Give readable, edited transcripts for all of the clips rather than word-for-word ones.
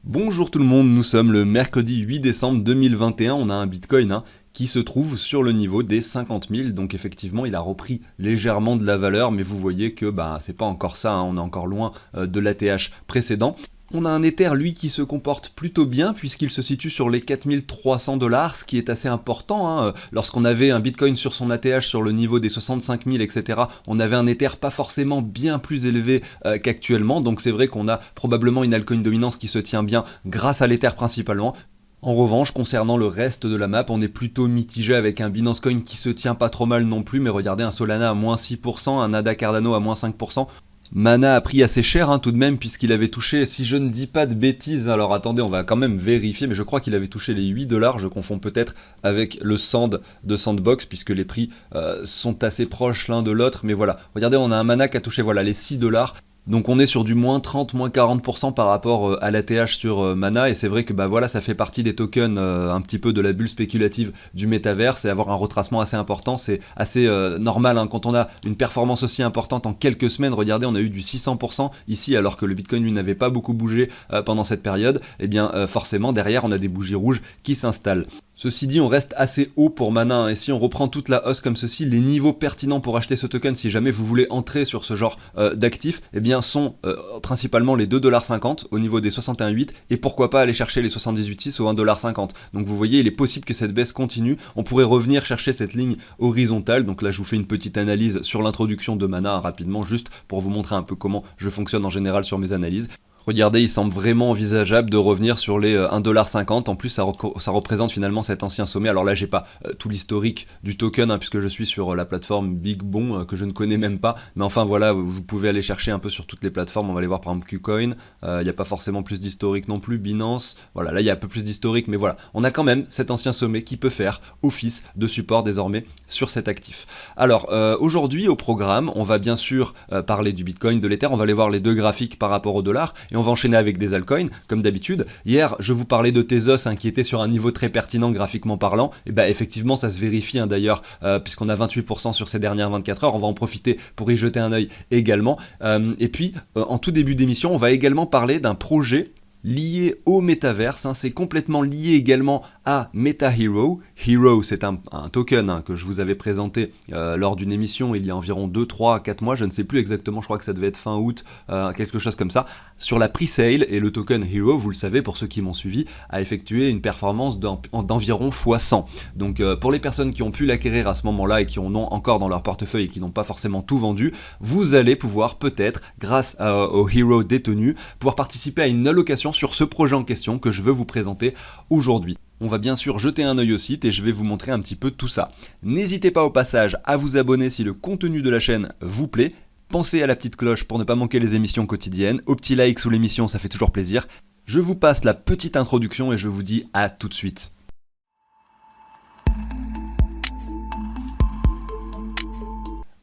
Bonjour tout le monde, nous sommes le mercredi 8 décembre 2021, on a un Bitcoin qui se trouve sur le niveau des 50 000, donc effectivement il a repris légèrement de la valeur, mais vous voyez que c'est pas encore ça, on est encore loin de l'ATH précédent. On a un Ether, lui, qui se comporte plutôt bien puisqu'il se situe sur les 4300 $, ce qui est assez important. Lorsqu'on avait un Bitcoin sur son ATH sur le niveau des 65 000, etc., on avait un Ether pas forcément bien plus élevé qu'actuellement. Donc c'est vrai qu'on a probablement une altcoin dominance qui se tient bien grâce à l'Ether principalement. En revanche, concernant le reste de la map, on est plutôt mitigé avec un Binance Coin qui se tient pas trop mal non plus, mais regardez, un Solana à moins 6%, un ADA Cardano à moins 5%. Mana a pris assez cher tout de même puisqu'il avait touché, si je ne dis pas de bêtises, alors attendez on va quand même vérifier, mais je crois qu'il avait touché les 8$, je confonds peut-être avec le Sand de Sandbox puisque les prix sont assez proches l'un de l'autre, mais voilà, regardez on a un Mana qui a touché les 6$. Donc on est sur du moins 30, moins 40% par rapport à l'ATH sur Mana, et c'est vrai que ça fait partie des tokens un petit peu de la bulle spéculative du métaverse, et avoir un retracement assez important, c'est assez normal quand on a une performance aussi importante en quelques semaines. Regardez, on a eu du 600% ici alors que le Bitcoin lui n'avait pas beaucoup bougé pendant cette période, et bien forcément derrière on a des bougies rouges qui s'installent. Ceci dit, on reste assez haut pour Mana, et si on reprend toute la hausse comme ceci, les niveaux pertinents pour acheter ce token, si jamais vous voulez entrer sur ce genre d'actifs, eh bien sont principalement les 2,50$ au niveau des 61,8$, et pourquoi pas aller chercher les 78,6$ au 1,50$. Donc vous voyez, il est possible que cette baisse continue, on pourrait revenir chercher cette ligne horizontale. Donc là je vous fais une petite analyse sur l'introduction de Mana rapidement, juste pour vous montrer un peu comment je fonctionne en général sur mes analyses. Regardez, il semble vraiment envisageable de revenir sur les 1,50$. En plus, ça représente finalement cet ancien sommet. Alors là, j'ai pas tout l'historique du token, puisque je suis sur la plateforme BigBon, que je ne connais même pas. Mais enfin, voilà, vous pouvez aller chercher un peu sur toutes les plateformes. On va aller voir par exemple KuCoin. Il n'y a pas forcément plus d'historique non plus. Binance. Voilà, là, il y a un peu plus d'historique. Mais voilà, on a quand même cet ancien sommet qui peut faire office de support désormais sur cet actif. Alors, aujourd'hui, au programme, on va bien sûr parler du Bitcoin, de l'Ether. On va aller voir les deux graphiques par rapport au dollar. Et on va enchaîner avec des altcoins, comme d'habitude. Hier, je vous parlais de Tezos, qui était sur un niveau très pertinent graphiquement parlant. Et effectivement, ça se vérifie d'ailleurs, puisqu'on a 28% sur ces dernières 24 heures. On va en profiter pour y jeter un œil également. Et puis, en tout début d'émission, on va également parler d'un projet lié au métaverse, c'est complètement lié également à MetaHero. Hero, c'est un token que je vous avais présenté lors d'une émission il y a environ 2, 3, 4 mois, je ne sais plus exactement, je crois que ça devait être fin août, quelque chose comme ça, sur la pre-sale, et le token Hero, vous le savez pour ceux qui m'ont suivi, a effectué une performance d'environ x100. Donc pour les personnes qui ont pu l'acquérir à ce moment-là et qui en ont encore dans leur portefeuille et qui n'ont pas forcément tout vendu, vous allez pouvoir peut-être, grâce au Hero détenu, pouvoir participer à une allocation sur ce projet en question que je veux vous présenter aujourd'hui. On va bien sûr jeter un œil au site et je vais vous montrer un petit peu tout ça. N'hésitez pas au passage à vous abonner si le contenu de la chaîne vous plaît. Pensez à la petite cloche pour ne pas manquer les émissions quotidiennes. Au petit like sous l'émission, ça fait toujours plaisir. Je vous passe la petite introduction et je vous dis à tout de suite.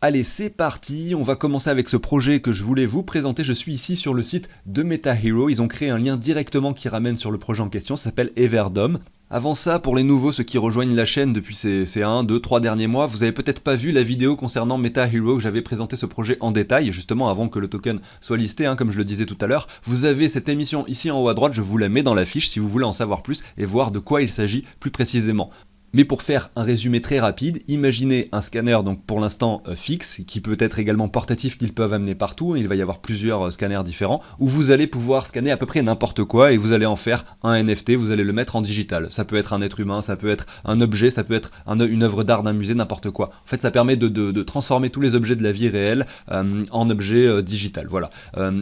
Allez, c'est parti, on va commencer avec ce projet que je voulais vous présenter. Je suis ici sur le site de MetaHero. Ils ont créé un lien directement qui ramène sur le projet en question, ça s'appelle Everdom. Avant ça, pour les nouveaux, ceux qui rejoignent la chaîne depuis ces 1, 2, 3 derniers mois, vous avez peut-être pas vu la vidéo concernant MetaHero, que j'avais présenté ce projet en détail, justement avant que le token soit listé, comme je le disais tout à l'heure. Vous avez cette émission ici en haut à droite, je vous la mets dans la fiche si vous voulez en savoir plus et voir de quoi il s'agit plus précisément. Mais pour faire un résumé très rapide, imaginez un scanner donc pour l'instant fixe, qui peut être également portatif, qu'ils peuvent amener partout, il va y avoir plusieurs scanners différents, où vous allez pouvoir scanner à peu près n'importe quoi et vous allez en faire un NFT, vous allez le mettre en digital. Ça peut être un être humain, ça peut être un objet, ça peut être une œuvre d'art d'un musée, n'importe quoi. En fait, ça permet de transformer tous les objets de la vie réelle en objets digital, voilà.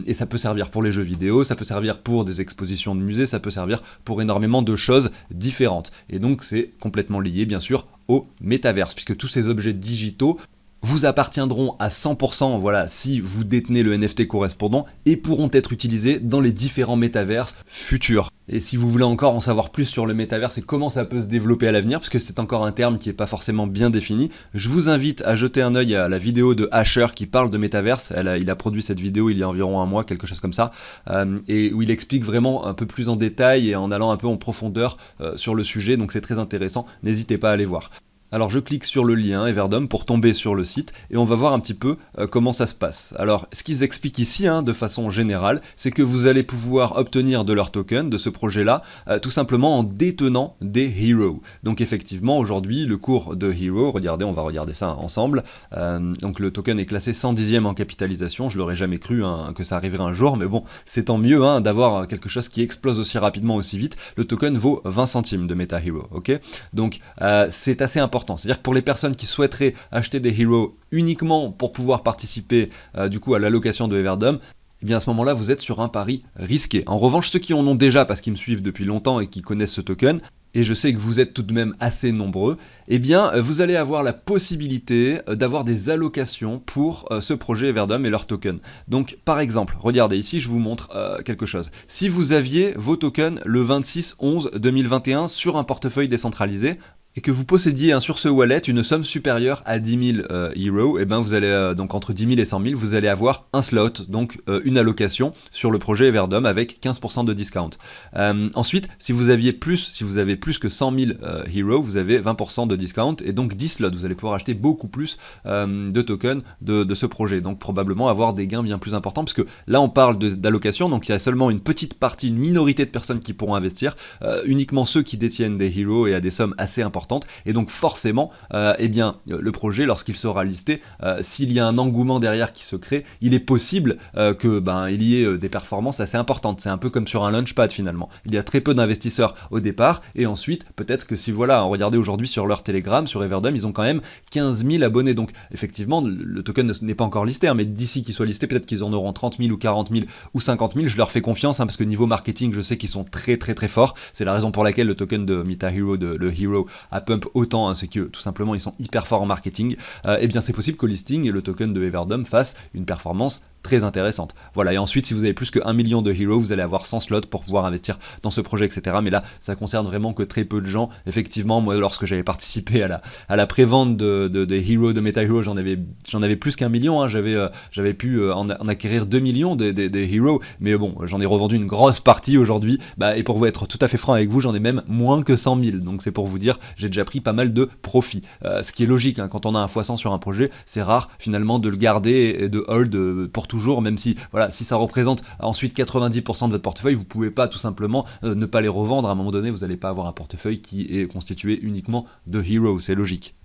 Et ça peut servir pour les jeux vidéo, ça peut servir pour des expositions de musées, ça peut servir pour énormément de choses différentes. Et donc c'est complètement lié bien sûr au métaverse, puisque tous ces objets digitaux vous appartiendront à 100%, voilà, si vous détenez le NFT correspondant, et pourront être utilisés dans les différents métaverses futurs. Et si vous voulez encore en savoir plus sur le métaverse et comment ça peut se développer à l'avenir, parce que c'est encore un terme qui n'est pas forcément bien défini, je vous invite à jeter un œil à la vidéo de Asher qui parle de métaverse. Il a produit cette vidéo il y a environ un mois, quelque chose comme ça, et où il explique vraiment un peu plus en détail et en allant un peu en profondeur sur le sujet, donc c'est très intéressant, n'hésitez pas à aller voir. Alors je clique sur le lien Everdom pour tomber sur le site et on va voir un petit peu comment ça se passe. Alors ce qu'ils expliquent ici de façon générale, c'est que vous allez pouvoir obtenir de leur token, de ce projet-là, tout simplement en détenant des Heroes. Donc effectivement aujourd'hui le cours de Hero, regardez, on va regarder ça ensemble, donc le token est classé 110e en capitalisation, je l'aurais jamais cru que ça arriverait un jour, mais bon, c'est tant mieux d'avoir quelque chose qui explose aussi rapidement, aussi vite. Le token vaut 20 centimes de Meta Hero, ok? Donc c'est assez important. C'est-à-dire que pour les personnes qui souhaiteraient acheter des Heroes uniquement pour pouvoir participer du coup à l'allocation de Everdom, eh bien à ce moment-là vous êtes sur un pari risqué. En revanche, ceux qui en ont déjà parce qu'ils me suivent depuis longtemps et qui connaissent ce token, et je sais que vous êtes tout de même assez nombreux, eh bien vous allez avoir la possibilité d'avoir des allocations pour ce projet Everdom et leur token. Donc par exemple, regardez ici, je vous montre quelque chose. Si vous aviez vos tokens le 26/11/2021 sur un portefeuille décentralisé, et que vous possédiez sur ce wallet une somme supérieure à 10 000 Heroes, et ben vous allez donc entre 10 000 et 100 000, vous allez avoir un slot, donc une allocation sur le projet Everdom avec 15% de discount. Ensuite, si vous avez plus que 100 000 Heroes, vous avez 20% de discount et donc 10 slots. Vous allez pouvoir acheter beaucoup plus de tokens de ce projet, donc probablement avoir des gains bien plus importants, parce que là on parle d'allocation, donc il y a seulement une petite partie, une minorité de personnes qui pourront investir, uniquement ceux qui détiennent des Heroes et à des sommes assez importantes. Et donc forcément, eh bien, le projet, lorsqu'il sera listé, s'il y a un engouement derrière qui se crée, il est possible qu'il y ait des performances assez importantes. C'est un peu comme sur un launchpad finalement. Il y a très peu d'investisseurs au départ, et ensuite, peut-être que si regardez aujourd'hui sur leur Telegram, sur Everdom, ils ont quand même 15 000 abonnés. Donc effectivement, le token n'est pas encore listé, mais d'ici qu'il soit listé, peut-être qu'ils en auront 30 000 ou 40 000 ou 50 000. Je leur fais confiance, parce que niveau marketing, je sais qu'ils sont très très très forts. C'est la raison pour laquelle le token de Meta Hero, le Hero, à pump autant, c'est que tout simplement ils sont hyper forts en marketing. Et bien c'est possible qu'au listing le token de Everdom fasse une performance très intéressante. Voilà, et ensuite si vous avez plus que 1 million de Heroes, vous allez avoir 100 slots pour pouvoir investir dans ce projet, etc. Mais là, ça concerne vraiment que très peu de gens. Effectivement, moi lorsque j'avais participé à la prévente des Heroes, de Meta Hero, j'en avais plus qu'1 million, j'avais pu en acquérir 2 millions des Heroes, mais bon, j'en ai revendu une grosse partie aujourd'hui, et pour vous être tout à fait franc avec vous, j'en ai même moins que 100 000, donc c'est pour vous dire, j'ai déjà pris pas mal de profit. Ce qui est logique, quand on a un x100 sur un projet, c'est rare finalement de le garder et de hold pour toujours, même si si ça représente ensuite 90% de votre portefeuille, vous pouvez pas tout simplement ne pas les revendre. À un moment donné, vous n'allez pas avoir un portefeuille qui est constitué uniquement de Heroes, c'est logique.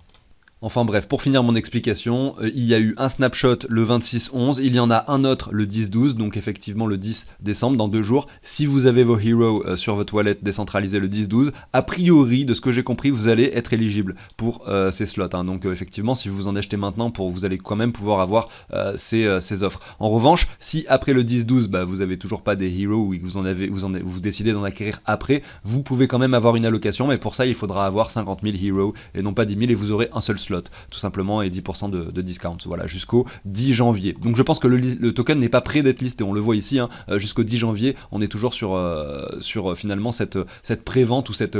Enfin bref, pour finir mon explication, il y a eu un snapshot le 26/11, il y en a un autre le 10/12, donc effectivement le 10 décembre, dans 2 jours. Si vous avez vos Heroes sur votre wallet décentralisé le 10/12, a priori, de ce que j'ai compris, vous allez être éligible pour ces slots. Donc effectivement, si vous en achetez maintenant, vous allez quand même pouvoir avoir ces offres. En revanche, si après le 10/12, vous avez toujours pas des Heroes ou que vous décidez d'en acquérir après, vous pouvez quand même avoir une allocation, mais pour ça, il faudra avoir 50 000 Heroes et non pas 10 000, et vous aurez un seul slot, tout simplement, et 10% de discount, voilà, jusqu'au 10 janvier. Donc je pense que le token n'est pas prêt d'être listé, on le voit ici, jusqu'au 10 janvier, on est toujours sur finalement cette pré-vente ou cette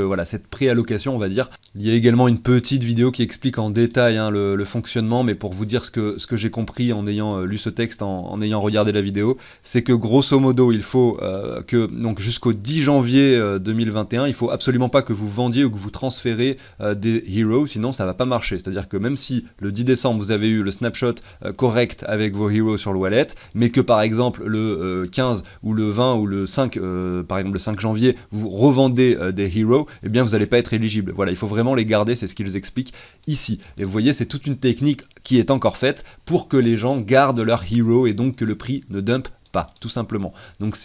pré-allocation, on va dire. Il y a également une petite vidéo qui explique en détail le fonctionnement, mais pour vous dire ce que j'ai compris en ayant lu ce texte, en ayant regardé la vidéo, c'est que grosso modo, il faut que donc jusqu'au 10 janvier 2021, il faut absolument pas que vous vendiez ou que vous transférez des Heroes, sinon ça va pas marcher. C'est-à-dire que même si le 10 décembre vous avez eu le snapshot correct avec vos Heroes sur le wallet, mais que par exemple le 15 ou le 20 ou le 5, par exemple le 5 janvier, vous revendez des Heroes, eh bien vous n'allez pas être éligible. Voilà, il faut vraiment les garder, c'est ce qu'ils expliquent ici. Et vous voyez, c'est toute une technique qui est encore faite pour que les gens gardent leurs Heroes et donc que le prix ne dumpe pas, tout simplement. Donc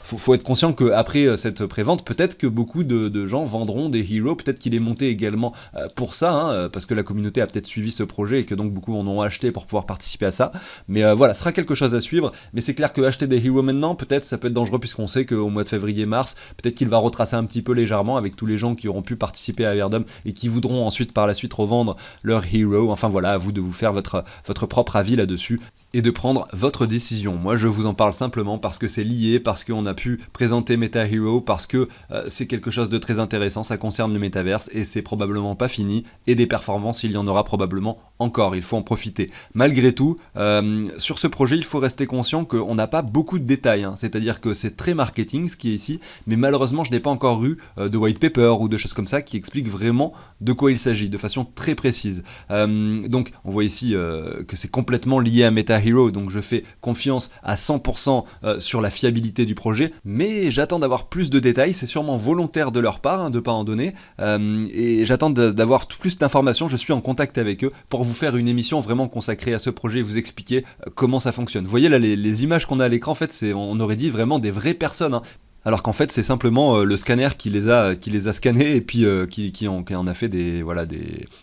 faut être conscient qu'après cette prévente, peut-être que beaucoup de gens vendront des Heroes, peut-être qu'il est monté également pour ça, parce que la communauté a peut-être suivi ce projet et que donc beaucoup en ont acheté pour pouvoir participer à ça. Mais voilà, ce sera quelque chose à suivre, mais c'est clair que acheter des Heroes maintenant, peut-être ça peut être dangereux, puisqu'on sait qu'au mois de février-mars, peut-être qu'il va retracer un petit peu légèrement avec tous les gens qui auront pu participer à Everdom et qui voudront ensuite par la suite revendre leurs Heroes. Enfin voilà, à vous de vous faire votre propre avis là-dessus et de prendre votre décision. Moi je vous en parle simplement parce que c'est lié, parce qu'on a pu présenter Meta Hero, parce que c'est quelque chose de très intéressant, ça concerne le métaverse et c'est probablement pas fini, et des performances il y en aura probablement encore, il faut en profiter. Malgré tout, sur ce projet, il faut rester conscient qu'on n'a pas beaucoup de détails, hein. C'est-à-dire que c'est très marketing ce qui est ici, mais malheureusement je n'ai pas encore eu de white paper ou de choses comme ça qui expliquent vraiment de quoi il s'agit, de façon très précise. Donc on voit ici que c'est complètement lié à MetaHero, donc je fais confiance à 100% sur la fiabilité du projet, mais j'attends d'avoir plus de détails, c'est sûrement volontaire de leur part, hein, de ne pas en donner, et j'attends d'avoir plus d'informations, je suis en contact avec eux pour vous faire une émission vraiment consacrée à ce projet et vous expliquer comment ça fonctionne. Vous voyez là les images qu'on a à l'écran, en fait on aurait dit vraiment des vraies personnes, hein. Alors qu'en fait c'est simplement le scanner qui les a scannés et puis qui en a fait des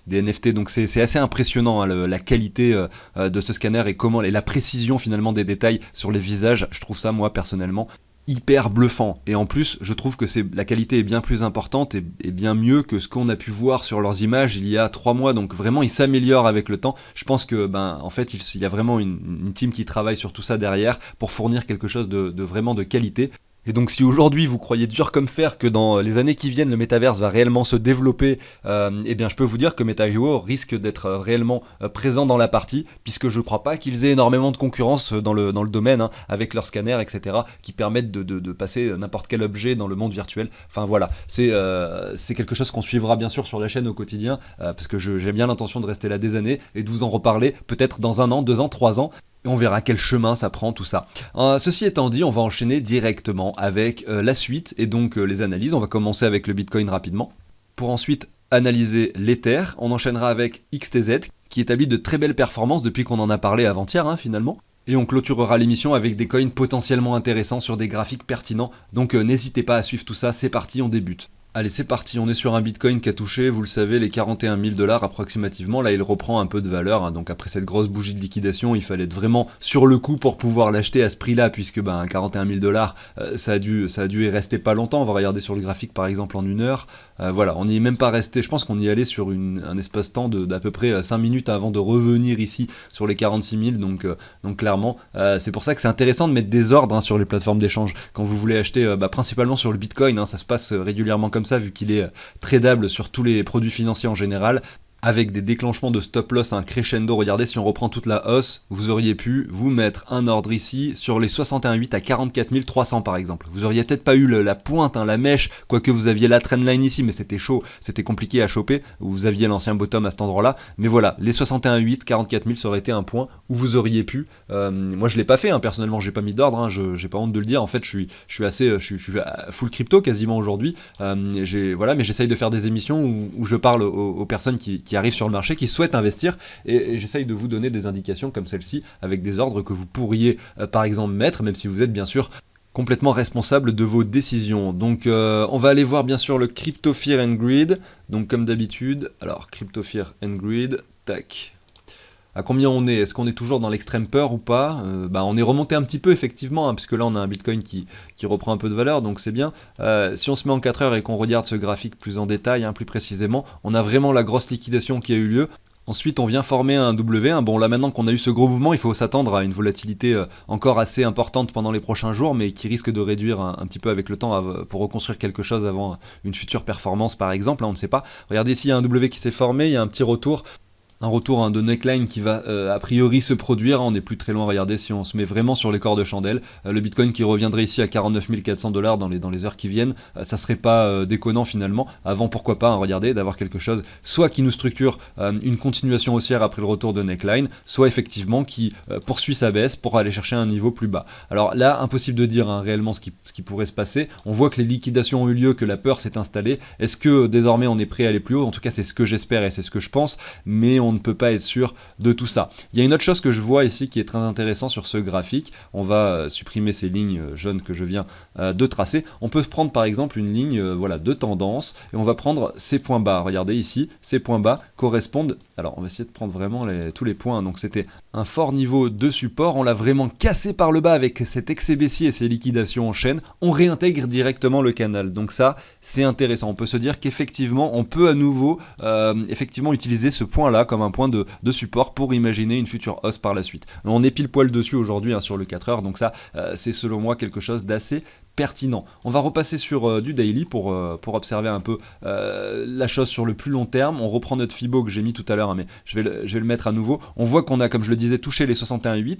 NFT. Donc c'est assez impressionnant, hein, la qualité de ce scanner et la précision finalement des détails sur les visages. Je trouve ça moi personnellement hyper bluffant, et en plus je trouve que la qualité est bien plus importante et bien mieux que ce qu'on a pu voir sur leurs images il y a 3 mois, donc vraiment ils s'améliorent avec le temps. Je pense que en fait il y a vraiment une team qui travaille sur tout ça derrière pour fournir quelque chose de vraiment de qualité. Et donc si aujourd'hui vous croyez dur comme fer que dans les années qui viennent le métaverse va réellement se développer, eh bien je peux vous dire que MetaHero risque d'être réellement présent dans la partie, puisque je ne crois pas qu'ils aient énormément de concurrence dans le domaine, hein, avec leurs scanners, etc., qui permettent de passer n'importe quel objet dans le monde virtuel. Enfin voilà, c'est quelque chose qu'on suivra bien sûr sur la chaîne au quotidien, parce que j'ai bien l'intention de rester là des années et de vous en reparler peut-être dans 1 an, 2 ans, 3 ans. Et on verra quel chemin ça prend tout ça. Ceci étant dit, on va enchaîner directement avec la suite et donc les analyses. On va commencer avec le Bitcoin rapidement. Pour ensuite analyser l'Ether, on enchaînera avec XTZ qui établit de très belles performances depuis qu'on en a parlé avant-hier, hein, finalement. Et on clôturera l'émission avec des coins potentiellement intéressants sur des graphiques pertinents. Donc n'hésitez pas à suivre tout ça, c'est parti, on débute. Allez, c'est parti, on est sur un Bitcoin qui a touché, vous le savez, les 41 000 $ approximativement. Là, il reprend un peu de valeur, hein. Donc après cette grosse bougie de liquidation, il fallait être vraiment sur le coup pour pouvoir l'acheter à ce prix-là, puisque 41 000 $, ça a dû y rester pas longtemps. On va regarder sur le graphique, par exemple, en 1 heure. Voilà, on n'y est même pas resté. Je pense qu'on y allait sur un espace-temps d'à peu près 5 minutes avant de revenir ici sur les 46 000. Donc clairement, c'est pour ça que c'est intéressant de mettre des ordres, hein, sur les plateformes d'échange. Quand vous voulez acheter, principalement sur le Bitcoin, hein, ça se passe régulièrement comme ça, vu qu'il est tradable sur tous les produits financiers en général, avec des déclenchements de stop loss, un crescendo. Regardez, si on reprend toute la hausse, vous auriez pu vous mettre un ordre ici sur les 61,8 à 44 300 par exemple. Vous auriez peut-être pas eu la pointe, hein, la mèche, quoique vous aviez la trendline ici, mais c'était chaud, c'était compliqué à choper. Vous aviez l'ancien bottom à cet endroit-là, mais voilà, les 61,8, 44 000, ça aurait été un point où vous auriez pu. Moi, je l'ai pas fait, hein, personnellement, j'ai pas mis d'ordre, hein, j'ai pas honte de le dire. En fait, je suis à full crypto quasiment aujourd'hui. Voilà, mais j'essaye de faire des émissions où je parle aux personnes qui arrivent sur le marché, qui souhaitent investir, et j'essaye de vous donner des indications comme celle-ci, avec des ordres que vous pourriez par exemple mettre, même si vous êtes bien sûr complètement responsable de vos décisions. Donc on va aller voir bien sûr le Crypto Fear and Greed, donc comme d'habitude. Alors Crypto Fear and Greed, tac. À combien on est? Est-ce qu'on est toujours dans l'extrême peur ou pas? On est remonté un petit peu effectivement, hein, puisque là on a un Bitcoin qui reprend un peu de valeur, donc c'est bien. Si on se met en 4 heures et qu'on regarde ce graphique plus en détail, hein, plus précisément, on a vraiment la grosse liquidation qui a eu lieu. Ensuite, on vient former un W. Hein. Bon, là maintenant qu'on a eu ce gros mouvement, il faut s'attendre à une volatilité encore assez importante pendant les prochains jours, mais qui risque de réduire un petit peu avec le temps pour reconstruire quelque chose avant une future performance par exemple, hein, on ne sait pas. Regardez ici, il y a un W qui s'est formé, il y a un petit retour. Un retour, hein, de neckline qui va a priori se produire, on n'est plus très loin. Regardez, si on se met vraiment sur les corps de chandelle, le Bitcoin qui reviendrait ici à 49 400 $ dans les heures qui viennent, ça serait pas déconnant finalement. Avant, pourquoi pas, hein, regardez, d'avoir quelque chose soit qui nous structure une continuation haussière après le retour de neckline, soit effectivement qui poursuit sa baisse pour aller chercher un niveau plus bas. Alors là, impossible de dire, hein, réellement ce qui pourrait se passer. On voit que les liquidations ont eu lieu, que la peur s'est installée. Est-ce que désormais on est prêt à aller plus haut? En tout cas, c'est ce que j'espère et c'est ce que je pense, mais on ne peut pas être sûr de tout ça. Il y a une autre chose que je vois ici qui est très intéressant sur ce graphique. On va supprimer ces lignes jaunes que je viens de tracer. On peut prendre par exemple une ligne voilà, de tendance, et on va prendre ces points bas. Regardez ici, ces points bas correspondent, alors on va essayer de prendre vraiment tous les points. Donc c'était un fort niveau de support, on l'a vraiment cassé par le bas avec cet excès baissier et ces liquidations en chaîne. On réintègre directement le canal, donc ça c'est intéressant. On peut se dire qu'effectivement on peut à nouveau effectivement utiliser ce point là comme un point de support pour imaginer une future hausse par la suite. On est pile poil dessus aujourd'hui, hein, sur le 4 heures, donc ça c'est selon moi quelque chose d'assez pertinent. On va repasser sur du daily pour observer un peu la chose sur le plus long terme. On reprend notre Fibo que j'ai mis tout à l'heure, hein, mais je vais le mettre à nouveau. On voit qu'on a, comme je le disais, touché les 61,8.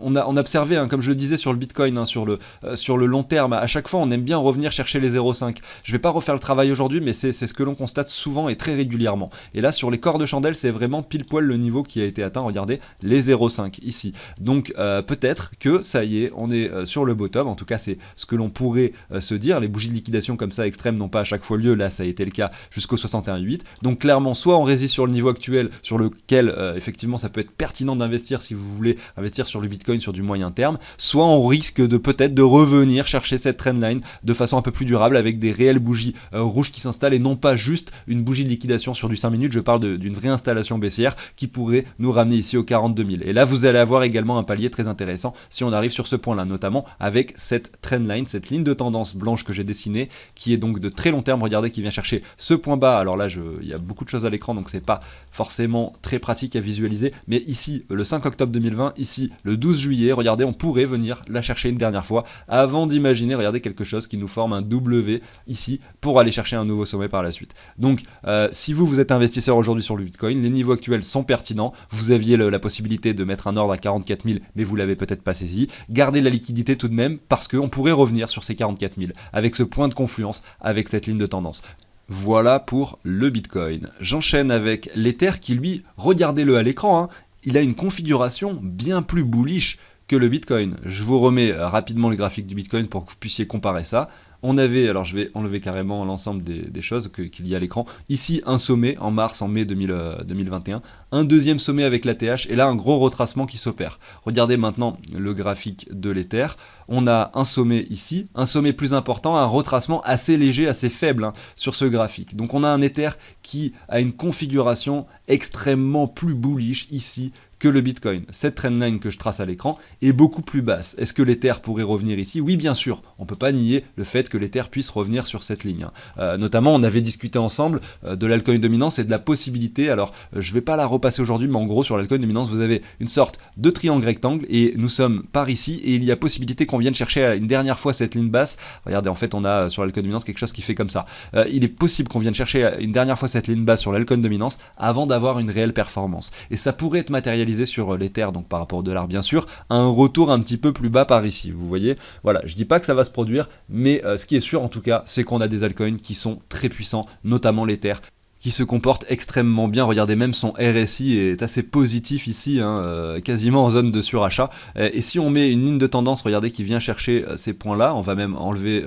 On a observé, hein, comme je le disais sur le Bitcoin, hein, sur le long terme, à chaque fois on aime bien revenir chercher les 0,5. Je vais pas refaire le travail aujourd'hui, mais c'est ce que l'on constate souvent et très régulièrement. Et là, sur les corps de chandelle, c'est vraiment pile poil le niveau qui a été atteint. Regardez, les 0,5 ici. Donc peut-être que ça y est, on est sur le bottom. En tout cas, c'est ce que l'on pourrait se dire. Les bougies de liquidation comme ça extrêmes n'ont pas à chaque fois lieu. Là, ça a été le cas jusqu'au 61,8. Donc clairement, soit on résiste sur le niveau actuel, sur lequel effectivement ça peut être pertinent d'investir si vous voulez investir sur le Bitcoin sur du moyen terme, soit on risque de peut-être de revenir chercher cette trendline de façon un peu plus durable avec des réelles bougies rouges qui s'installent et non pas juste une bougie de liquidation sur du 5 minutes. Je parle d'une vraie installation baissière qui pourrait nous ramener ici aux 42 000. Et là, vous allez avoir également un palier très intéressant si on arrive sur ce point-là, notamment avec cette trendline, cette ligne de tendance blanche que j'ai dessinée, qui est donc de très long terme. Regardez, qui vient chercher ce point bas. Alors là, il y a beaucoup de choses à l'écran, donc c'est pas forcément très pratique à visualiser. Mais ici, le 5 octobre 2020, ici, le 12 juillet, regardez, on pourrait venir la chercher une dernière fois avant d'imaginer, regardez, quelque chose qui nous forme un W ici pour aller chercher un nouveau sommet par la suite. Donc, si vous êtes investisseur aujourd'hui sur le Bitcoin, les niveaux actuels sont pertinents. Vous aviez la possibilité de mettre un ordre à 44 000, mais vous l'avez peut-être pas saisi. Gardez la liquidité tout de même parce qu'on pourrait revenir sur ces 44 000 avec ce point de confluence, avec cette ligne de tendance. Voilà pour le Bitcoin. J'enchaîne avec l'Ether qui, lui, regardez-le à l'écran, hein, il a une configuration bien plus bullish que le Bitcoin. Je vous remets rapidement le graphique du Bitcoin pour que vous puissiez comparer ça. On avait, alors je vais enlever carrément l'ensemble des choses qu'il y a à l'écran. Ici, un sommet en mars, en mai 2021. Un deuxième sommet avec l'ATH et là, un gros retracement qui s'opère. Regardez maintenant le graphique de l'Ether. On a un sommet ici, un sommet plus important, un retracement assez léger, assez faible hein, sur ce graphique. Donc on a un Ether qui a une configuration extrêmement plus bullish ici que le Bitcoin. Cette trendline que je trace à l'écran est beaucoup plus basse. Est-ce que l'Ether pourrait revenir ici? Oui, bien sûr. On ne peut pas nier le fait que l'Ether puisse revenir sur cette ligne. Notamment, on avait discuté ensemble de l'altcoin dominance et de la possibilité, alors je ne vais pas la repasser aujourd'hui, mais en gros, sur l'altcoin dominance, vous avez une sorte de triangle rectangle et nous sommes par ici et il y a possibilité qu'on vienne chercher une dernière fois cette ligne basse. Regardez, en fait, on a sur l'altcoin dominance quelque chose qui fait comme ça. Il est possible qu'on vienne chercher une dernière fois cette ligne basse sur l'altcoin dominance avant d'avoir une réelle performance. Et ça pourrait être matérialisé sur l'Ether, donc par rapport au dollar bien sûr, un retour un petit peu plus bas par ici, vous voyez. Voilà, je dis pas que ça va se produire, mais ce qui est sûr en tout cas, c'est qu'on a des altcoins qui sont très puissants, notamment l'Ether, qui se comporte extrêmement bien. Regardez, même son RSI est assez positif ici, hein, quasiment en zone de surachat. Et si on met une ligne de tendance, regardez, qui vient chercher ces points-là, on va même enlever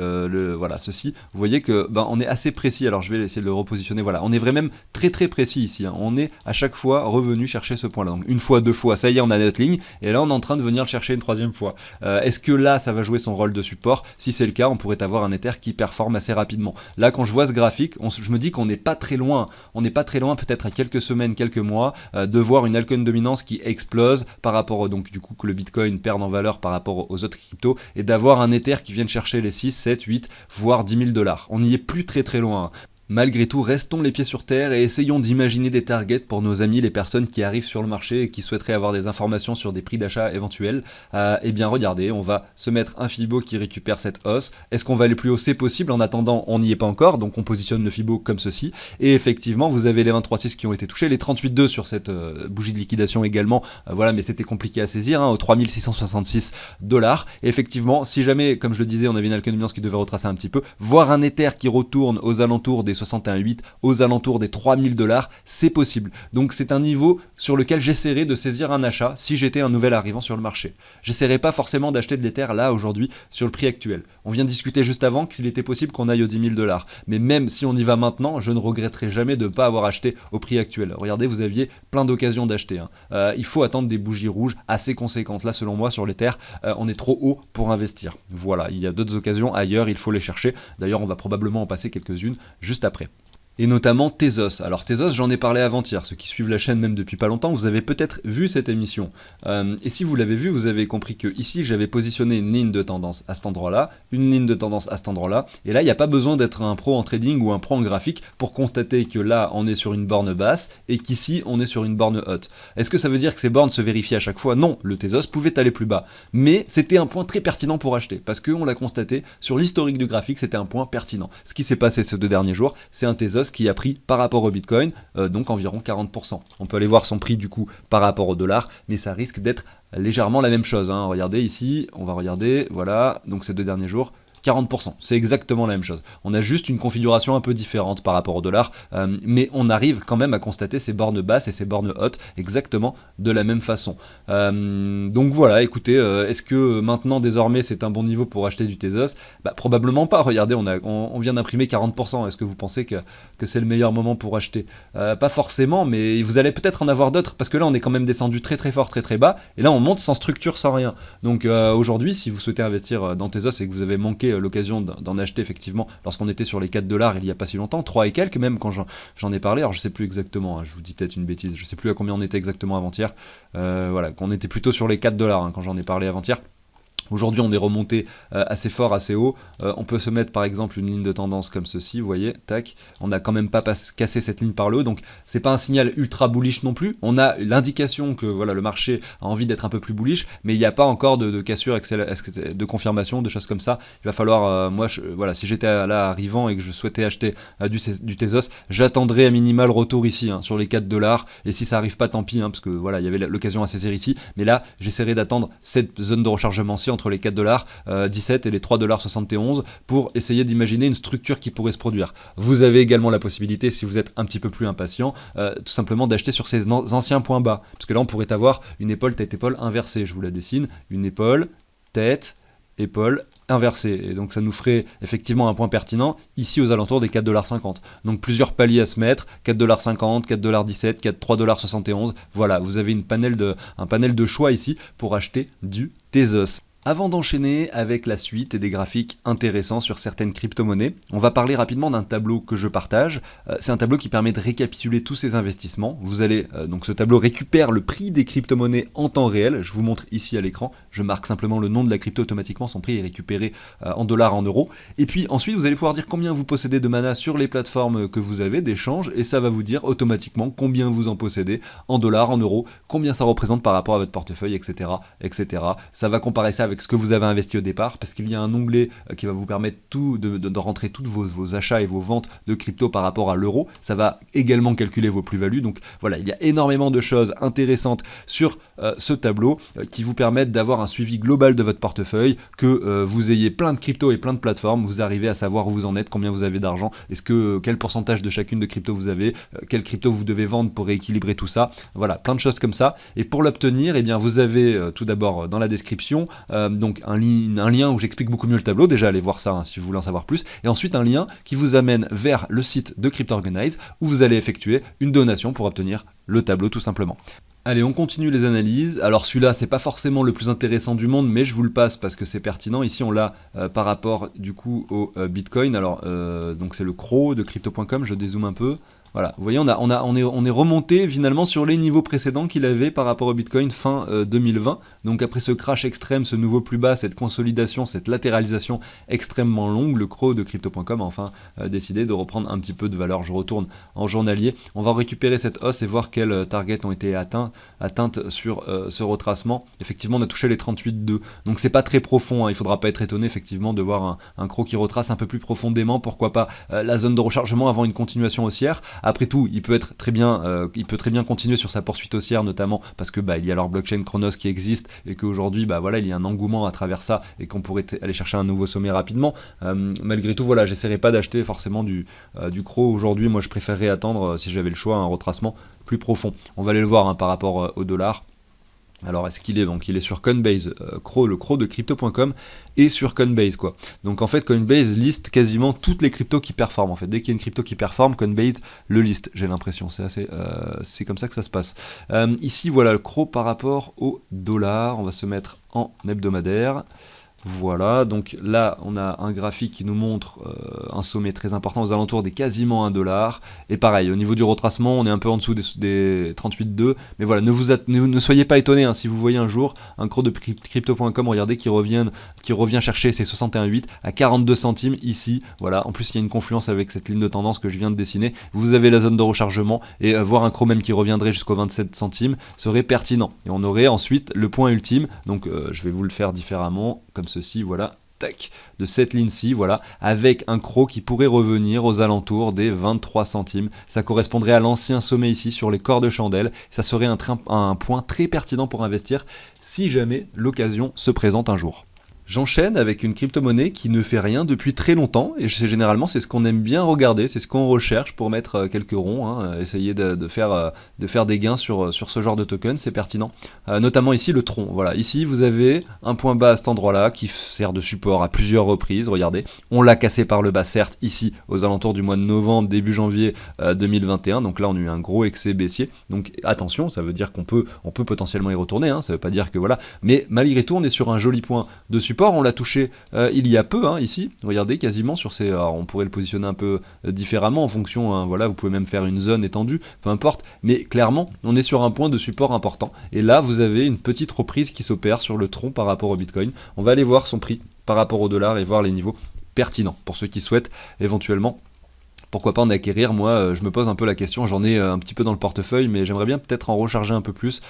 voilà, ceci. Vous voyez que on est assez précis. Alors je vais essayer de le repositionner. Voilà, on est vraiment très très précis ici. Hein. On est à chaque fois revenu chercher ce point-là. Donc une fois, deux fois, ça y est, on a notre ligne. Et là, on est en train de venir le chercher une troisième fois. Est-ce que là, ça va jouer son rôle de support? Si c'est le cas, on pourrait avoir un Ether qui performe assez rapidement. Là, quand je vois ce graphique, je me dis qu'on n'est pas très loin. On n'est pas très loin, peut-être à quelques semaines, quelques mois, de voir une altcoin dominance qui explose par rapport, donc du coup que le Bitcoin perde en valeur par rapport aux autres cryptos, et d'avoir un Ether qui vienne chercher les 6, 7, 8, voire 10 000 $. On n'y est plus très très loin. Malgré tout, restons les pieds sur terre et essayons d'imaginer des targets pour nos amis, les personnes qui arrivent sur le marché et qui souhaiteraient avoir des informations sur des prix d'achat éventuels. Eh bien regardez, on va se mettre un Fibo qui récupère cette hausse. Est-ce qu'on va aller plus haut? C'est possible. En attendant, on n'y est pas encore, donc on positionne le Fibo comme ceci. Et effectivement, vous avez les 23,6 qui ont été touchés, les 38,2 sur cette bougie de liquidation également. Voilà, mais c'était compliqué à saisir, hein, aux 3666 $. Et effectivement, si jamais, comme je le disais, on avait une altcoin dominance qui devait retracer un petit peu, voir un Ether qui retourne aux alentours des 61,8, aux alentours des 3000 $, c'est possible. Donc c'est un niveau sur lequel j'essaierai de saisir un achat si j'étais un nouvel arrivant sur le marché. J'essaierai pas forcément d'acheter de l'Ether là aujourd'hui sur le prix actuel. On vient de discuter juste avant qu'il était possible qu'on aille aux 10 000 $. Mais même si on y va maintenant, je ne regretterai jamais de ne pas avoir acheté au prix actuel. Regardez, vous aviez plein d'occasions d'acheter. Hein. Il faut attendre des bougies rouges assez conséquentes. Là, selon moi, sur l'Ether, on est trop haut pour investir. Voilà, il y a d'autres occasions ailleurs, il faut les chercher. D'ailleurs, on va probablement en passer quelques-unes juste après. et notamment Tezos. Alors Tezos, j'en ai parlé avant-hier, ceux qui suivent la chaîne même depuis pas longtemps, vous avez peut-être vu cette émission. Et si vous l'avez vu, vous avez compris que ici j'avais positionné une ligne de tendance à cet endroit-là, une ligne de tendance à cet endroit-là, et là il n'y a pas besoin d'être un pro en trading ou un pro en graphique pour constater que là on est sur une borne basse et qu'ici on est sur une borne haute. Est-ce que ça veut dire que ces bornes se vérifient à chaque fois? Non, le Tezos pouvait aller plus bas, mais c'était un point très pertinent pour acheter, parce qu'on l'a constaté, sur l'historique du graphique c'était un point pertinent. Ce qui s'est passé ces 2 derniers jours, c'est un Tezos qui a pris par rapport au Bitcoin, donc environ 40%. On peut aller voir son prix du coup par rapport au dollar, mais ça risque d'être légèrement la même chose, hein. Regardez ici, on va regarder, voilà, donc ces 2 derniers jours, 40%, c'est exactement la même chose. On a juste une configuration un peu différente par rapport au dollar, mais on arrive quand même à constater ces bornes basses et ces bornes hautes exactement de la même façon. Donc voilà, écoutez, est-ce que maintenant désormais c'est un bon niveau pour acheter du Tezos? Probablement pas, regardez, on vient d'imprimer 40%, est-ce que vous pensez que c'est le meilleur moment pour acheter? Pas forcément, mais vous allez peut-être en avoir d'autres, parce que là on est quand même descendu très très fort, très très bas, et là on monte sans structure, sans rien. Donc aujourd'hui, si vous souhaitez investir dans Tezos et que vous avez manqué l'occasion d'en acheter effectivement lorsqu'on était sur les 4 dollars il y a pas si longtemps, 3 et quelques même quand j'en ai parlé, alors je sais plus exactement, hein, je vous dis peut-être une bêtise, je sais plus à combien on était exactement avant-hier, voilà, qu'on était plutôt sur les 4 dollars hein, quand j'en ai parlé avant-hier. Aujourd'hui, on est remonté assez fort, assez haut. On peut se mettre par exemple une ligne de tendance comme ceci, vous voyez, tac. On n'a quand même pas cassé cette ligne par le haut, donc c'est pas un signal ultra bullish non plus. On a l'indication que voilà, le marché a envie d'être un peu plus bullish, mais il n'y a pas encore de cassure, de confirmation, de choses comme ça. Il va falloir, voilà, si j'étais là arrivant et que je souhaitais acheter du Tezos, j'attendrais à minima le retour ici, hein, sur les 4 dollars. Et si ça arrive pas, tant pis, hein, parce que voilà, il y avait l'occasion à saisir ici. Mais là, j'essaierai d'attendre cette zone de rechargement-ci entre les 4,17$ et les 3,71$ pour essayer d'imaginer une structure qui pourrait se produire. Vous avez également la possibilité, si vous êtes un petit peu plus impatient, tout simplement d'acheter sur ces anciens points bas. Parce que là, on pourrait avoir une épaule, tête, épaule inversée. Je vous la dessine. Une épaule, tête, épaule inversée. Et donc ça nous ferait effectivement un point pertinent ici aux alentours des 4,50$. Donc plusieurs paliers à se mettre, 4,50$, 4,17$, 3,71$. Voilà, vous avez un panel de choix ici pour acheter du Tezos. Avant d'enchaîner avec la suite et des graphiques intéressants sur certaines crypto-monnaies, on va parler rapidement d'un tableau que je partage. C'est un tableau qui permet de récapituler tous ces investissements. Vous allez donc ce tableau récupère le prix des crypto-monnaies en temps réel. Je vous montre ici à l'écran. Je marque simplement le nom de la crypto automatiquement. Son prix est récupéré en dollars, en euros. Et puis ensuite, vous allez pouvoir dire combien vous possédez de mana sur les plateformes que vous avez d'échange, et ça va vous dire automatiquement combien vous en possédez en dollars, en euros, combien ça représente par rapport à votre portefeuille, etc., etc. Ça va comparer ça avec ce que vous avez investi au départ, parce qu'il y a un onglet qui va vous permettre de rentrer tous vos achats et vos ventes de crypto par rapport à l'euro. Ça va également calculer vos plus-values. Donc voilà, il y a énormément de choses intéressantes sur ce tableau qui vous permettent d'avoir un suivi global de votre portefeuille, que vous ayez plein de cryptos et plein de plateformes, vous arrivez à savoir où vous en êtes, combien vous avez d'argent, quel pourcentage de chacune de crypto vous avez, quelle crypto vous devez vendre pour rééquilibrer tout ça. Voilà, plein de choses comme ça. Et pour l'obtenir, eh bien vous avez tout d'abord dans la description donc un lien où j'explique beaucoup mieux le tableau, déjà allez voir ça hein, si vous voulez en savoir plus, et ensuite un lien qui vous amène vers le site de CryptOrganize où vous allez effectuer une donation pour obtenir le tableau tout simplement. Allez, on continue les analyses. Alors celui-là, c'est pas forcément le plus intéressant du monde, mais je vous le passe parce que c'est pertinent. Ici, on l'a par rapport du coup au Bitcoin. Alors, donc c'est le CRO de Crypto.com, je dézoome un peu. Voilà, vous voyez, on est remonté finalement sur les niveaux précédents qu'il avait par rapport au Bitcoin fin 2020. Donc après ce crash extrême, ce nouveau plus bas, cette consolidation, cette latéralisation extrêmement longue, le CRO de Crypto.com a enfin décidé de reprendre un petit peu de valeur. Je retourne en journalier. On va récupérer cette hausse et voir quelles targets ont été atteintes sur ce retracement. Effectivement, on a touché les 38,2. Donc c'est pas très profond, hein. Il faudra pas être étonné effectivement de voir un CRO qui retrace un peu plus profondément. Pourquoi pas la zone de rechargement avant une continuation haussière. Après tout, il peut très bien continuer sur sa poursuite haussière, notamment parce que il y a leur blockchain Chronos qui existe et qu'aujourd'hui, voilà, il y a un engouement à travers ça et qu'on pourrait aller chercher un nouveau sommet rapidement. Malgré tout, voilà, j'essaierai pas d'acheter forcément du CRO aujourd'hui. Moi, je préférerais attendre, si j'avais le choix, un retracement plus profond. On va aller le voir hein, par rapport au dollar. Alors est-ce qu'il est donc il est sur Coinbase, le CRO de Crypto.com et sur Coinbase quoi. Donc en fait Coinbase liste quasiment toutes les cryptos qui performent en fait. Dès qu'il y a une crypto qui performe, Coinbase le liste. J'ai l'impression, c'est comme ça que ça se passe. Ici voilà le CRO par rapport au dollar. On va se mettre en hebdomadaire. Voilà, donc là on a un graphique qui nous montre un sommet très important aux alentours des quasiment 1 $. Et pareil, au niveau du retracement, on est un peu en dessous des 38,2. Mais voilà, ne soyez pas étonnés si vous voyez un jour un cours de crypto.com, regardez, qui revient chercher ses 61,8 à 42 centimes ici. Voilà, en plus il y a une confluence avec cette ligne de tendance que je viens de dessiner. Vous avez la zone de rechargement et voir un cours même qui reviendrait jusqu'aux 27 centimes serait pertinent. Et on aurait ensuite le point ultime, donc je vais vous le faire différemment, comme ceci, voilà, tac, de cette ligne-ci, voilà, avec un croc qui pourrait revenir aux alentours des 23 centimes. Ça correspondrait à l'ancien sommet ici sur les corps de chandelle. Ça serait un point très pertinent pour investir si jamais l'occasion se présente un jour. J'enchaîne avec une crypto-monnaie qui ne fait rien depuis très longtemps, et généralement c'est ce qu'on aime bien regarder, c'est ce qu'on recherche pour mettre quelques ronds, essayer de faire des gains sur ce genre de token, c'est pertinent. Notamment ici le Tron, voilà, ici vous avez un point bas à cet endroit-là qui sert de support à plusieurs reprises, regardez, on l'a cassé par le bas certes ici aux alentours du mois de novembre, début janvier 2021, donc là on a eu un gros excès baissier, donc attention, ça veut dire qu'on peut potentiellement y retourner, ça veut pas dire que voilà, mais malgré tout on est sur un joli point de support. On l'a touché il y a peu, ici, regardez, quasiment sur ces... Alors, on pourrait le positionner un peu différemment en fonction, voilà, vous pouvez même faire une zone étendue, peu importe, mais clairement, on est sur un point de support important, et là, vous avez une petite reprise qui s'opère sur le tronc par rapport au Bitcoin. On va aller voir son prix par rapport au dollar et voir les niveaux pertinents, pour ceux qui souhaitent éventuellement pourquoi pas en acquérir. Moi je me pose un peu la question, j'en ai un petit peu dans le portefeuille, mais j'aimerais bien peut-être en recharger un peu plus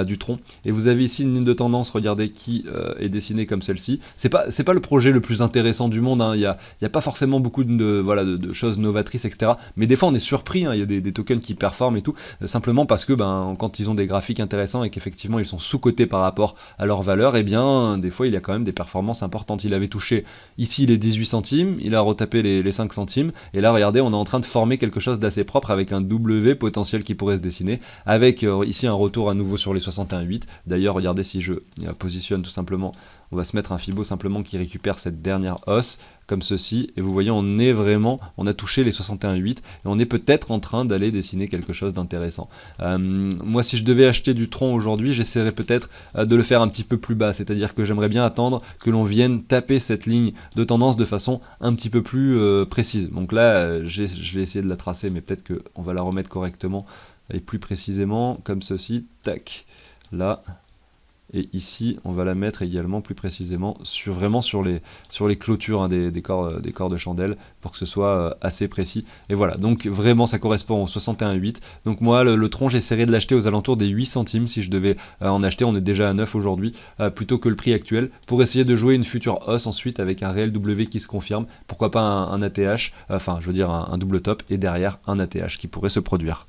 du tronc. Et vous avez ici une ligne de tendance, regardez, qui est dessinée comme celle-ci. C'est pas le projet le plus intéressant du monde, il y a pas forcément beaucoup de choses novatrices, etc. Mais des fois on est surpris, il y a des tokens qui performent et tout, simplement parce que quand ils ont des graphiques intéressants et qu'effectivement ils sont sous-cotés par rapport à leur valeur, et bien des fois il y a quand même des performances importantes. Il avait touché ici les 18 centimes, il a retapé les 5 centimes, et là regardez, on est en train de former quelque chose d'assez propre avec un W potentiel qui pourrait se dessiner, avec ici un retour à nouveau sur les 61,8. D'ailleurs, regardez, si je positionne tout simplement, on va se mettre un Fibo simplement qui récupère cette dernière hausse, comme ceci, et vous voyez, on a touché les 61,8, et on est peut-être en train d'aller dessiner quelque chose d'intéressant. Moi, si je devais acheter du Tron aujourd'hui, j'essaierais peut-être de le faire un petit peu plus bas, c'est-à-dire que j'aimerais bien attendre que l'on vienne taper cette ligne de tendance de façon un petit peu plus précise. Donc là, je vais essayer de la tracer, mais peut-être qu'on va la remettre correctement et plus précisément, comme ceci, tac, là. Et ici, on va la mettre également plus précisément vraiment sur les clôtures des corps de chandelle pour que ce soit assez précis. Et voilà, donc vraiment ça correspond au 61,8. Donc moi, le tronc, j'essaierai de l'acheter aux alentours des 8 centimes si je devais en acheter. On est déjà à 9 aujourd'hui, plutôt que le prix actuel, pour essayer de jouer une future hausse ensuite avec un réel W qui se confirme. Pourquoi pas un ATH, enfin je veux dire un double top, et derrière un ATH qui pourrait se produire.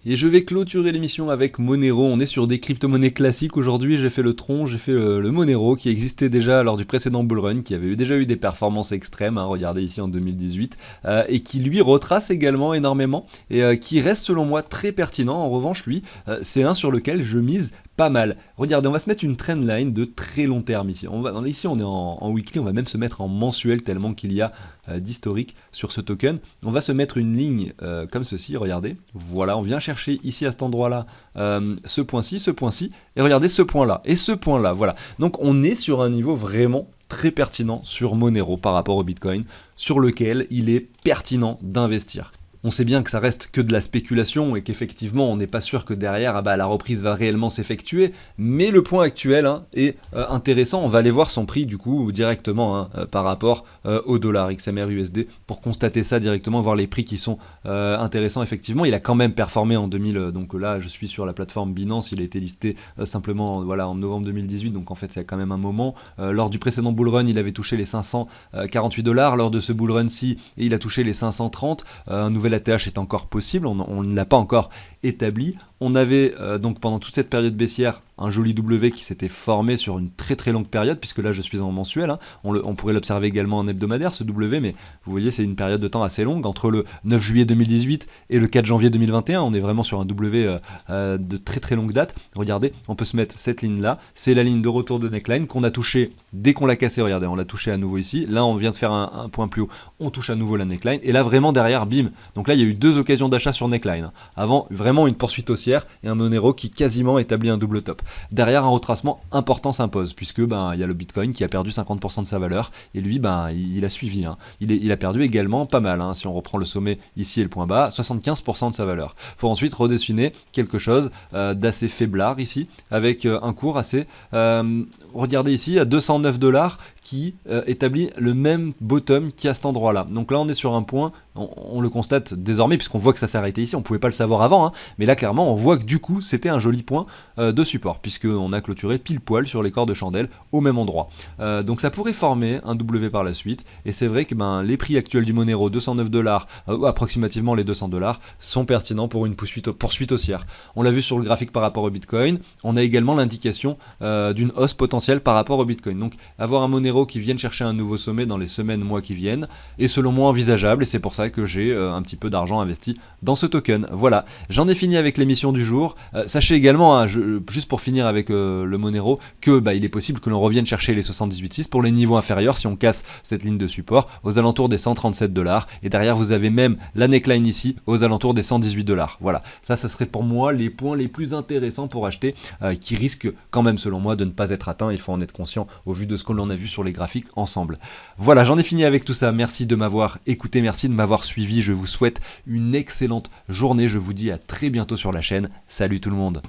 Et je vais clôturer l'émission avec Monero. On est sur des crypto-monnaies classiques aujourd'hui. J'ai fait le Tron, j'ai fait le Monero qui existait déjà lors du précédent bullrun, qui avait déjà eu des performances extrêmes, regardez ici en 2018, et qui lui retrace également énormément, et qui reste selon moi très pertinent. En revanche, lui, c'est un sur lequel je mise pas mal. Regardez, on va se mettre une trendline de très long terme ici. Ici, on est en weekly, on va même se mettre en mensuel tellement qu'il y a d'historique sur ce token. On va se mettre une ligne comme ceci, regardez. Voilà, on vient chercher ici à cet endroit-là ce point-ci, et regardez ce point-là, et ce point-là, voilà. Donc on est sur un niveau vraiment très pertinent sur Monero par rapport au Bitcoin, sur lequel il est pertinent d'investir. On sait bien que ça reste que de la spéculation et qu'effectivement on n'est pas sûr que derrière la reprise va réellement s'effectuer, mais le point actuel est intéressant. On va aller voir son prix du coup directement par rapport au dollar XMR USD pour constater ça directement, voir les prix qui sont intéressants. Effectivement, il a quand même performé en 2000, donc là je suis sur la plateforme Binance, il a été listé simplement en novembre 2018, donc en fait c'est quand même un moment. Lors du précédent bullrun, il avait touché les 548 $, lors de ce bullrun-ci, il a touché les 530, un nouvel ATH est encore possible, on ne l'a pas encore établi. On avait donc pendant toute cette période baissière un joli W qui s'était formé sur une très très longue période, puisque là je suis en mensuel, on pourrait l'observer également en hebdomadaire ce W, mais vous voyez c'est une période de temps assez longue, entre le 9 juillet 2018 et le 4 janvier 2021, on est vraiment sur un W de très très longue date. Regardez, on peut se mettre cette ligne là, c'est la ligne de retour de neckline qu'on a touché dès qu'on l'a cassé, regardez, on l'a touché à nouveau ici, là on vient de faire un point plus haut, on touche à nouveau la neckline, et là vraiment derrière, bim, donc là il y a eu deux occasions d'achat sur neckline, avant vraiment vraiment une poursuite haussière et un Monero qui quasiment établit un double top. Derrière, un retracement important s'impose, puisque il y a le Bitcoin qui a perdu 50% de sa valeur, et lui, il a suivi. Hein. Il a perdu également pas mal, hein. Si on reprend le sommet ici et le point bas, 75% de sa valeur. Il faut ensuite redessiner quelque chose d'assez faiblard ici, avec un cours assez... regardez ici, à 209 $, qui établit le même bottom qu'à cet endroit-là. Donc là, on est sur un point, on le constate désormais, puisqu'on voit que ça s'est arrêté ici, on ne pouvait pas le savoir avant, hein, mais là, clairement, on voit que du coup, c'était un joli point de support, puisqu'on a clôturé pile poil sur les corps de chandelle au même endroit. Donc ça pourrait former un W par la suite, et c'est vrai que les prix actuels du Monero, 209 $, approximativement les 200 $, sont pertinents pour une poursuite haussière. On l'a vu sur le graphique par rapport au Bitcoin, on a également l'indication d'une hausse potentielle par rapport au Bitcoin. Donc avoir un Monero qui viennent chercher un nouveau sommet dans les semaines, mois qui viennent, est selon moi envisageable, et c'est pour ça que j'ai un petit peu d'argent investi dans ce token. Voilà, j'en ai fini avec l'émission du jour. Sachez également, hein, juste pour finir avec le Monero, que il est possible que l'on revienne chercher les 78,6 pour les niveaux inférieurs si on casse cette ligne de support aux alentours des 137 $, et derrière vous avez même la neckline ici aux alentours des 118 $. Voilà, ça serait pour moi les points les plus intéressants pour acheter, qui risquent quand même selon moi de ne pas être atteints. Il faut en être conscient au vu de ce que l'on a vu sur les graphiques ensemble. Voilà, j'en ai fini avec tout ça. Merci de m'avoir écouté, merci de m'avoir suivi. Je vous souhaite une excellente journée. Je vous dis à très bientôt sur la chaîne. Salut tout le monde.